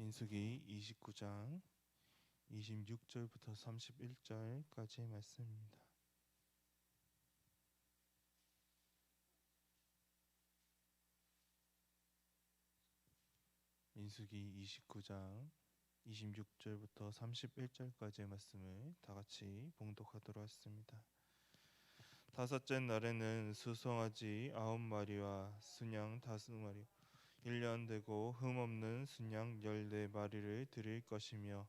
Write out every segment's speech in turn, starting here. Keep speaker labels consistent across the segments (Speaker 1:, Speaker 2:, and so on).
Speaker 1: 민수기 29장 26절부터 31절까지의 말씀입니다. 민수기 29장 26절부터 31절까지의 말씀을 다 같이 봉독하도록 하겠습니다. 다섯째 날에는 수송아지 9마리와 순양 5마리 1년 되고 흠없는 순양 14마리를 드릴 것이며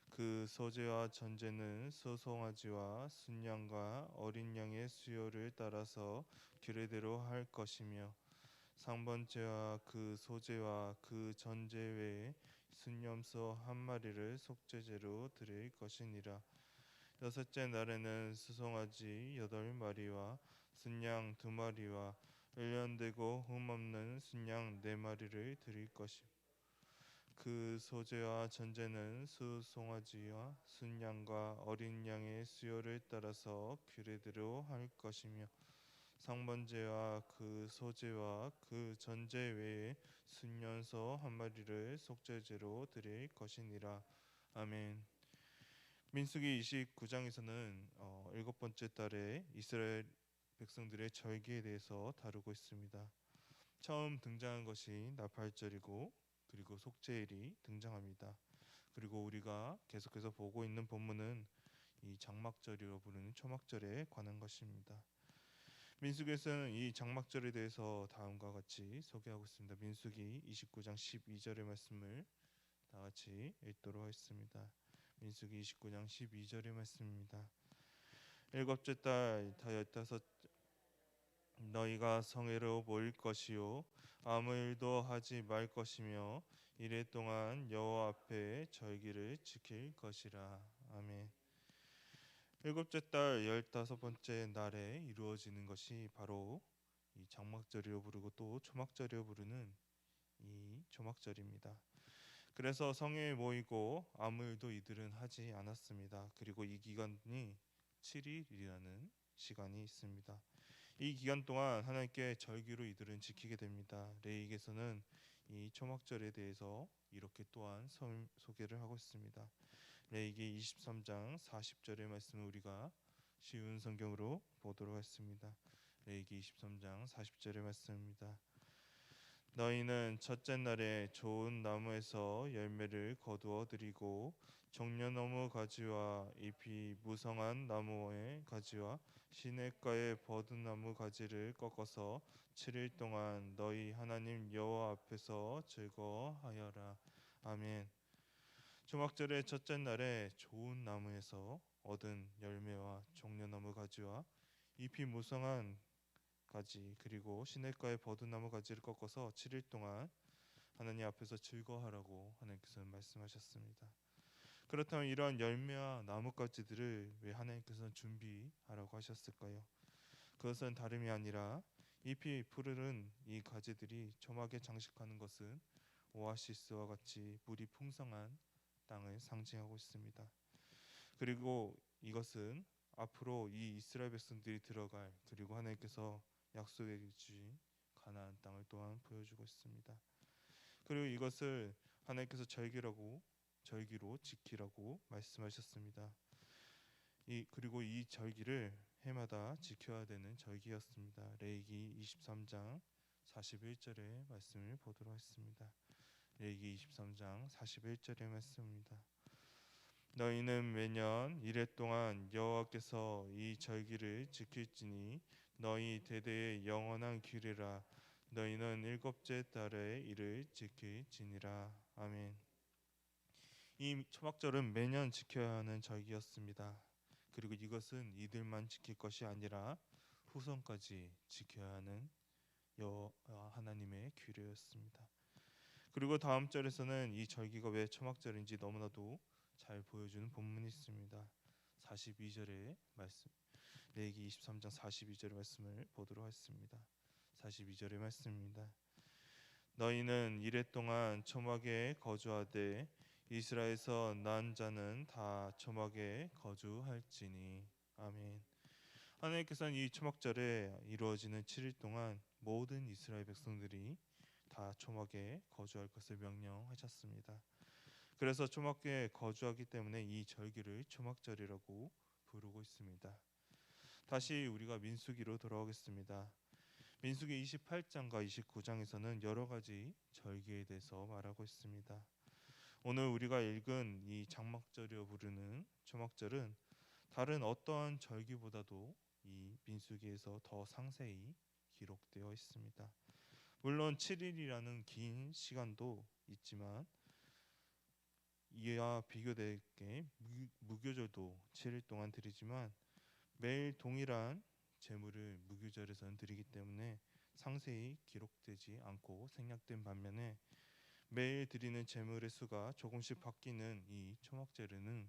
Speaker 1: 그 소재와 전제는 수송아지와 순양과 어린 양의 수요를 따라서 규례대로 할 것이며 상번제와 그 소재와 그 전제 외에 순염소 1마리를 속죄제로 드릴 것이니라. 여섯째 날에는 수송아지 8마리와 순양 2마리와 1년 되고 흠없는 순양 4마리를 드릴 것이며 그 소재와 전제는 수송아지와 순양과 어린 양의 수요를 따라서 규례대로 할 것이며 상번제와 그 소재와 그 전제 외에 순염소 1마리를 속죄제로 드릴 것이니라. 아멘. 민수기 29장에서는 7번째 달에 이스라엘 백성들의 절기에 대해서 다루고 있습니다. 처음 등장한 것이 나팔절이고 그리고 속죄일이 등장합니다. 그리고 우리가 계속해서 보고 있는 본문은 이 장막절이라고 부르는 초막절에 관한 것입니다. 민수기에서는 이 장막절에 대해서 다음과 같이 소개하고 있습니다. 민수기 29장 12절의 말씀을 다 같이 읽도록 하겠습니다. 민수기 29장 12절의 말씀입니다. 일곱째 달 다섯째 너희가 성회로 모일 것이요 아무 일도 하지 말 것이며 이래 동안 여호와 앞에 절기를 지킬 것이라. 아멘. 일곱째 달 15번째 날에 이루어지는 것이 바로 이 장막절이라고 부르고 또 초막절이라고 부르는 이 초막절입니다. 그래서 성회에 모이고 아무 일도 이들은 하지 않았습니다. 그리고 이 기간이 7일이라는 시간이 있습니다. 이 기간 동안 하나님께 절기로 이들은 지키게 됩니다. 레위기에서는 이 초막절에 대해서 이렇게 또한 소개를 하고 있습니다. 레위기 23장 40절의 말씀을 우리가 쉬운 성경으로 보도록 하겠습니다. 레위기 23장 40절의 말씀입니다. 너희는 첫째 날에 좋은 나무에서 열매를 거두어 드리고 종려나무 가지와 잎이 무성한 나무의 가지와 시냇가의 버드나무 가지를 꺾어서 7일 동안 너희 하나님 여호와 앞에서 즐거워하여라. 아멘. 초막절의 첫째 날에 좋은 나무에서 얻은 열매와 종려나무 가지와 잎이 무성한 가지 그리고 시냇가의 버드나무 가지를 꺾어서 7일 동안 하나님 앞에서 즐거워하라고 하나님께서는 말씀하셨습니다. 그렇다면 이러한 열매와 나뭇가지들을 왜 하나님께서는 준비하라고 하셨을까요? 그것은 다름이 아니라 잎이 푸르른 이 가지들이 초막에 장식하는 것은 오아시스와 같이 물이 풍성한 땅을 상징하고 있습니다. 그리고 이것은 앞으로 이 이스라엘 백성들이 들어갈 그리고 하나님께서 약속해 주신 가나안 땅을 또한 보여주고 있습니다. 그리고 이것을 하나님께서 절기로 지키라고 말씀하셨습니다. 그리고 이 절기를 해마다 지켜야 되는 절기였습니다. 레위기 23장 41절의 말씀을 보도록 하겠습니다. 레위기 23장 41절의 말씀입니다. 너희는 매년 이래 동안 여호와께서 이 절기를 지킬지니 너희 대대의 영원한 규례라. 너희는 일곱째 달에 이를 지킬지니라. 아멘. 이 초막절은 매년 지켜야 하는 절기였습니다. 그리고 이것은 이들만 지킬 것이 아니라 후손까지 지켜야 하는 여호와 하나님의 규례였습니다. 그리고 다음 절에서는 이 절기가 왜 초막절인지 너무나도 잘 보여주는 본문이 있습니다. 42절의 말씀, 레위기 23장 42절의 말씀을 보도록 하겠습니다. 42절의 말씀입니다. 너희는 이래 동안 초막에 거주하되 이스라엘에서 난 자는 다 초막에 거주할지니. 아멘. 하나님께서는 이 초막절에 이루어지는 7일 동안 모든 이스라엘 백성들이 다 초막에 거주할 것을 명령하셨습니다. 그래서 초막교에 거주하기 때문에 이 절기를 초막절이라고 부르고 있습니다. 다시 우리가 민수기로 돌아오겠습니다. 민수기 28장과 29장에서는 여러 가지 절기에 대해서 말하고 있습니다. 오늘 우리가 읽은 이 장막절이라 부르는 초막절은 다른 어떠한 절기보다도 이 민수기에서 더 상세히 기록되어 있습니다. 물론 7일이라는 긴 시간도 있지만 이와 비교되게 무교절도 7일 동안 드리지만 매일 동일한 제물을 무교절에서는 드리기 때문에 상세히 기록되지 않고 생략된 반면에 매일 드리는 제물의 수가 조금씩 바뀌는 이 초막절에는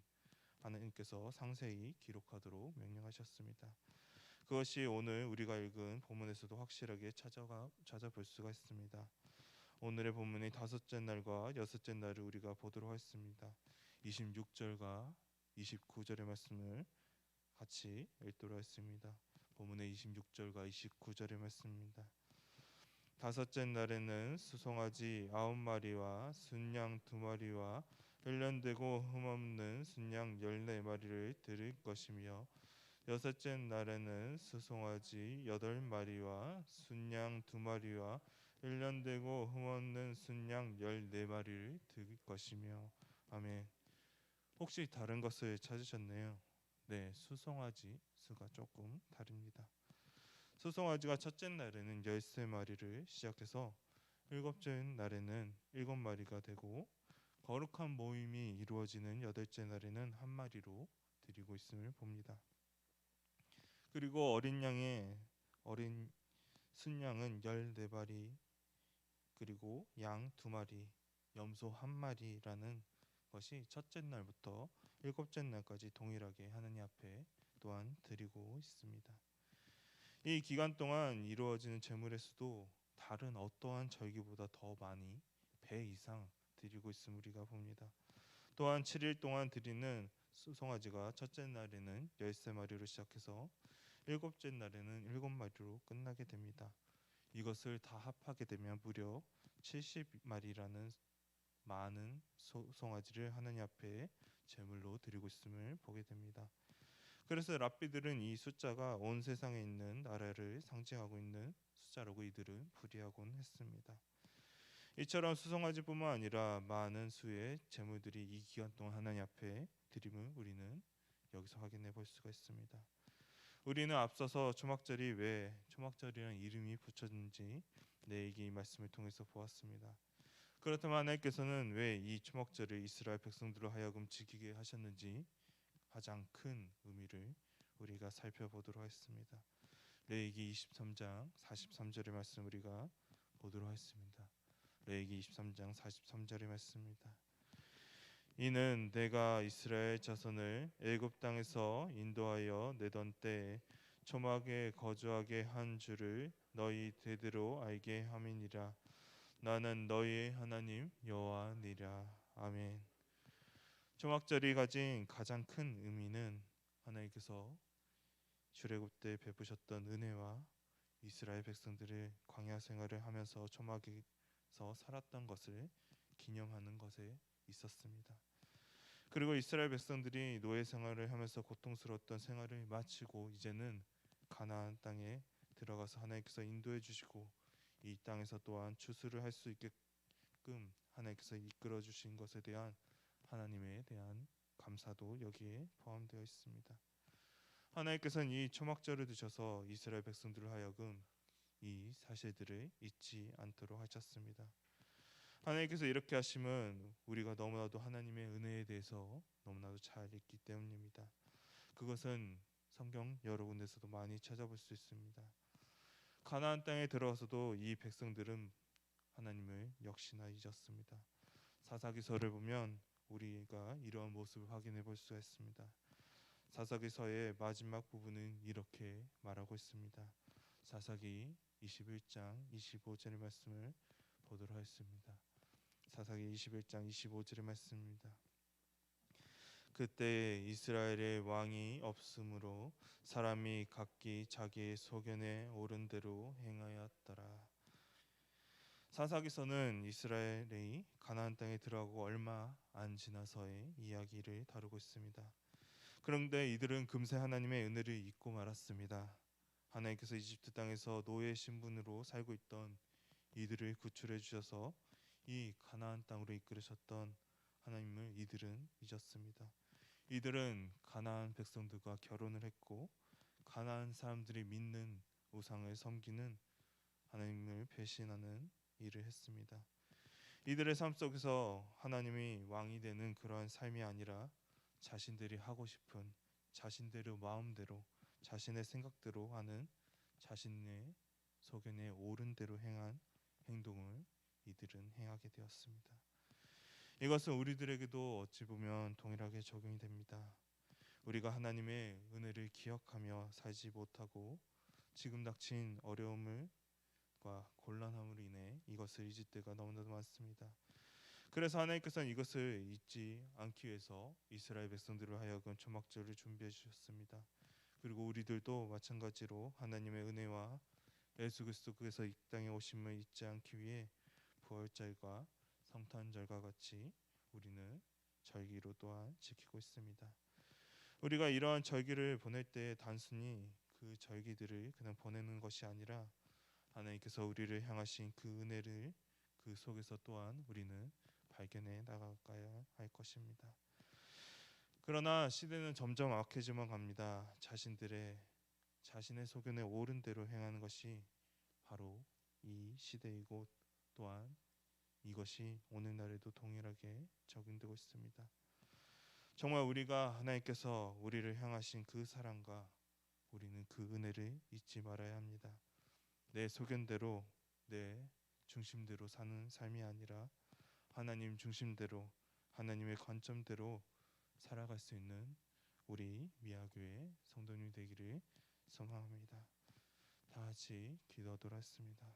Speaker 1: 하나님께서 상세히 기록하도록 명령하셨습니다. 그것이 오늘 우리가 읽은 본문에서도 확실하게 찾아볼 수가 있습니다. 오늘의 본문의 다섯째 날과 여섯째 날을 우리가 보도록 하겠습니다. 26절과 29절의 말씀을 같이 읽도록 하겠습니다. 본문의 26절과 29절의 말씀입니다. 다섯째 날에는 수송아지 9마리와 순양 2마리와 일련되고 흠없는 순양 14마리를 드릴 것이며 여섯째 날에는 수송아지 8마리와 순양 2마리와 일련되고 흠없는 순양 14마리를 드릴 것이며 아멘. 혹시 다른 것을 찾으셨나요? 네, 수송아지 수가 조금 다릅니다. 수송아지가 첫째 날에는 13마리를 시작해서 일곱째 날에는 7마리가 되고 거룩한 모임이 이루어지는 여덟째 날에는 1마리로 드리고 있음을 봅니다. 그리고 어린 순양은 14마리, 그리고 양 2마리, 염소 1마리라는 것이 첫째 날부터 일곱째 날까지 동일하게 하느님 앞에 또한 드리고 있습니다. 이 기간 동안 이루어지는 제물의 수도 다른 어떠한 절기보다 더 많이 배 이상 드리고 있음을 우리가 봅니다. 또한 7일 동안 드리는 수송아지가 첫째 날에는 13마리로 시작해서 일곱째 날에는 7마리로 끝나게 됩니다. 이것을 다 합하게 되면 무려 70마리라는 많은 수송아지를 하나님 앞에 제물로 드리고 있음을 보게 됩니다. 그래서 랍비들은 이 숫자가 온 세상에 있는 나라를 상징하고 있는 숫자라고 이들은 풀이하곤 했습니다. 이처럼 수송아지뿐만 아니라 많은 수의 제물들이 이 기간 동안 하나님 앞에 드림을 우리는 여기서 확인해 볼 수가 있습니다. 우리는 앞서서 초막절이 왜 초막절이라는 이름이 붙였는지 내게 이 말씀을 통해서 보았습니다. 그렇다면 하나님께서는 왜 이 초막절을 이스라엘 백성들로 하여금 지키게 하셨는지 가장 큰 의미를 우리가 살펴보도록 하겠습니다. 레위기 23장 43절의 말씀 우리가 보도록 하겠습니다. 레위기 23장 43절의 말씀입니다. 이는 내가 이스라엘 자손을 애굽 땅에서 인도하여 내던 때에 초막에 거주하게 한 줄을 너희 대대로 알게 함이니라. 나는 너희의 하나님 여호와니라. 아멘. 초막절이 가진 가장 큰 의미는 하나님께서 출애굽 때 베푸셨던 은혜와 이스라엘 백성들의 광야 생활을 하면서 초막에서 살았던 것을 기념하는 것에 있었습니다. 그리고 이스라엘 백성들이 노예 생활을 하면서 고통스러웠던 생활을 마치고 이제는 가나안 땅에 들어가서 하나님께서 인도해 주시고 이 땅에서 또한 추수를 할 수 있게끔 하나님께서 이끌어 주신 것에 대한 하나님에 대한 감사도 여기에 포함되어 있습니다. 하나님께서는 이 초막절을 두셔서 이스라엘 백성들을 하여금 이 사실들을 잊지 않도록 하셨습니다. 하나님께서 이렇게 하심은 우리가 너무나도 하나님의 은혜에 대해서 너무나도 잘 읽기 때문입니다. 그것은 성경 여러 군데서도 많이 찾아볼 수 있습니다. 가나안 땅에 들어가서도 이 백성들은 하나님을 역시나 잊었습니다. 사사기서를 보면 우리가 이러한 모습을 확인해 볼 수가 있습니다. 사사기서의 마지막 부분은 이렇게 말하고 있습니다. 사사기 21장 25절의 말씀을 보도록 하겠습니다. 사사기 21장 25절의 말씀입니다. 그때 이스라엘의 왕이 없으므로 사람이 각기 자기의 소견에 옳은 대로 행하였더라. 사사기서는 이스라엘이 가나안 땅에 들어가고 얼마 안 지나서의 이야기를 다루고 있습니다. 그런데 이들은 금세 하나님의 은혜를 잊고 말았습니다. 하나님께서 이집트 땅에서 노예 신분으로 살고 있던 이들을 구출해 주셔서 이 가나안 땅으로 이끌으셨던 하나님을 이들은 잊었습니다. 이들은 가나안 백성들과 결혼을 했고 가나안 사람들이 믿는 우상을 섬기는 하나님을 배신하는 일을 했습니다. 이들의 삶 속에서 하나님이 왕이 되는 그러한 삶이 아니라 자신들이 하고 싶은 자신대로 마음대로 자신의 생각대로 하는 자신의 소견에 옳은 대로 행한 행동을 이들은 행하게 되었습니다. 이것은 우리들에게도 어찌 보면 동일하게 적용이 됩니다. 우리가 하나님의 은혜를 기억하며 살지 못하고 지금 닥친 어려움과 곤란함으로 인해 이것을 잊을 때가 너무나도 많습니다. 그래서 하나님께서는 이것을 잊지 않기 위해서 이스라엘 백성들을 하여금 초막절을 준비해 주셨습니다. 그리고 우리들도 마찬가지로 하나님의 은혜와 예수 그리스도께서 이 땅에 오심을 잊지 않기 위해 부활절과 성탄절과 같이 우리는 절기로 또한 지키고 있습니다. 우리가 이러한 절기를 보낼 때 단순히 그 절기들을 그냥 보내는 것이 아니라 하나님께서 우리를 향하신 그 은혜를 그 속에서 또한 우리는 발견해 나가야 할 것입니다. 그러나 시대는 점점 악해지만 갑니다. 자신의 소견에 옳은 대로 행하는 것이 바로 이 시대이고 또한 이것이 오늘날에도 동일하게 적용되고 있습니다. 정말 우리가 하나님께서 우리를 향하신 그 사랑과 우리는 그 은혜를 잊지 말아야 합니다. 내 소견대로 내 중심대로 사는 삶이 아니라 하나님 중심대로 하나님의 관점대로 살아갈 수 있는 우리 미아교회 성도님 되기를 소망합니다. 다 같이 기도하도록 하겠습니다.